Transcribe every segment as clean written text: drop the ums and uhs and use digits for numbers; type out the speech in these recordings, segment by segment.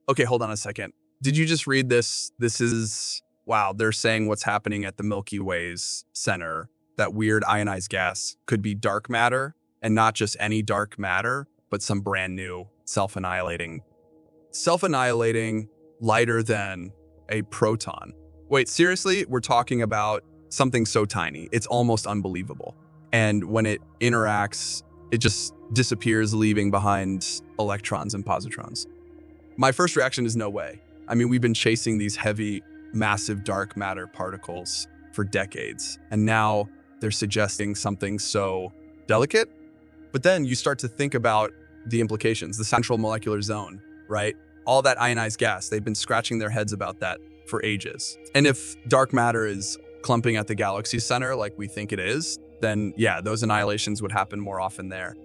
Okay, hold on a second. Did you just read this? Wow, they're saying what's happening at the Milky Way's center, that weird ionized gas, could be dark matter, and not just any dark matter, but some brand new self-annihilating. Self-annihilating, lighter than a proton. Wait, seriously? We're talking about something so tiny. It's almost unbelievable. And when it interacts, it just disappears, leaving behind electrons and positrons. My first reaction is no way. I mean, we've been chasing these heavy, massive dark matter particles for decades, and now they're suggesting something so delicate. But then you start to think about the implications, the central molecular zone, right? All that ionized gas, they've been scratching their heads about that for ages. And if dark matter is clumping at the galaxy center like we think it is, then yeah, those annihilations would happen more often there.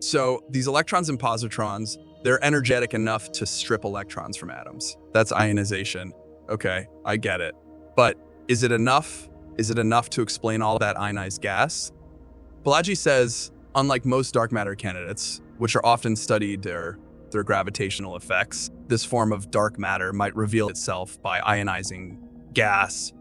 So these electrons and positrons, they're energetic enough to strip electrons from atoms. That's ionization. Okay, I get it. But is it enough? Is it enough to explain all that ionized gas? Balaji says, unlike most dark matter candidates, which are often studied their gravitational effects, this form of dark matter might reveal itself by ionizing gas.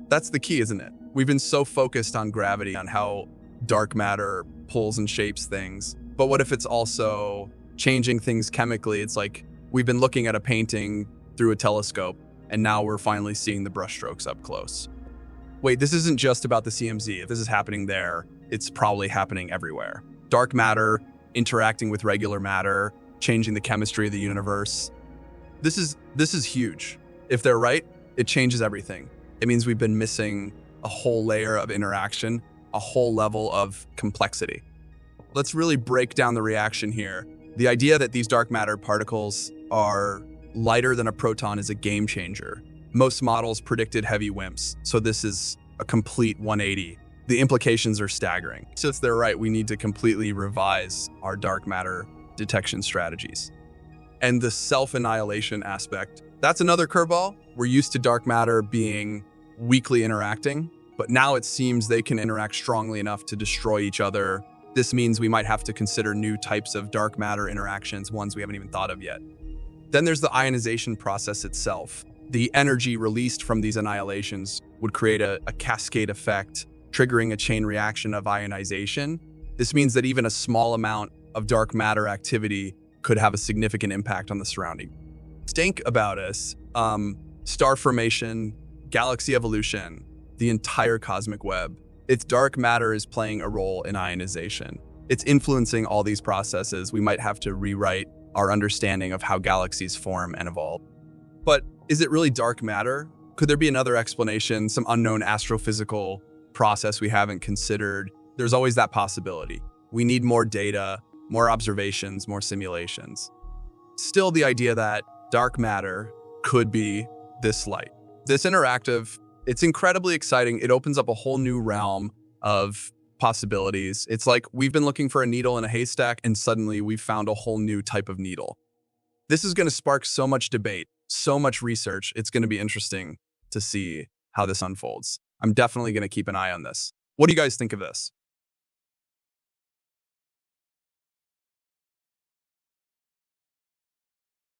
That's the key, isn't it? We've been so focused on gravity, on how dark matter pulls and shapes things. But what if it's also changing things chemically? It's like we've been looking at a painting through a telescope, and now we're finally seeing the brushstrokes up close. Wait, this isn't just about the CMZ. If this is happening there, it's probably happening everywhere. Dark matter interacting with regular matter, changing the chemistry of the universe. This is huge. If they're right, it changes everything. It means we've been missing a whole layer of interaction, a whole level of complexity. Let's really break down the reaction here. The idea that these dark matter particles are lighter than a proton is a game changer. Most models predicted heavy WIMPs, so this is a complete 180. The implications are staggering. Since they're right, we need to completely revise our dark matter detection strategies. And the self-annihilation aspect, that's another curveball. We're used to dark matter being weakly interacting, but now it seems they can interact strongly enough to destroy each other. This means we might have to consider new types of dark matter interactions, ones we haven't even thought of yet. Then there's the ionization process itself. The energy released from these annihilations would create a cascade effect, triggering a chain reaction of ionization. This means that even a small amount of dark matter activity could have a significant impact on the surrounding. Think about us, star formation, galaxy evolution, the entire cosmic web. Its dark matter is playing a role in ionization. It's influencing all these processes. We might have to rewrite our understanding of how galaxies form and evolve. But is it really dark matter? Could there be another explanation, some unknown astrophysical process we haven't considered? There's always that possibility. We need more data, more observations, more simulations. Still, the idea that dark matter could be this light. This interactive, it's incredibly exciting. It opens up a whole new realm of possibilities. It's like we've been looking for a needle in a haystack, and suddenly we've found a whole new type of needle. This is going to spark so much debate, so much research. It's going to be interesting to see how this unfolds. I'm definitely going to keep an eye on this. What do you guys think of this?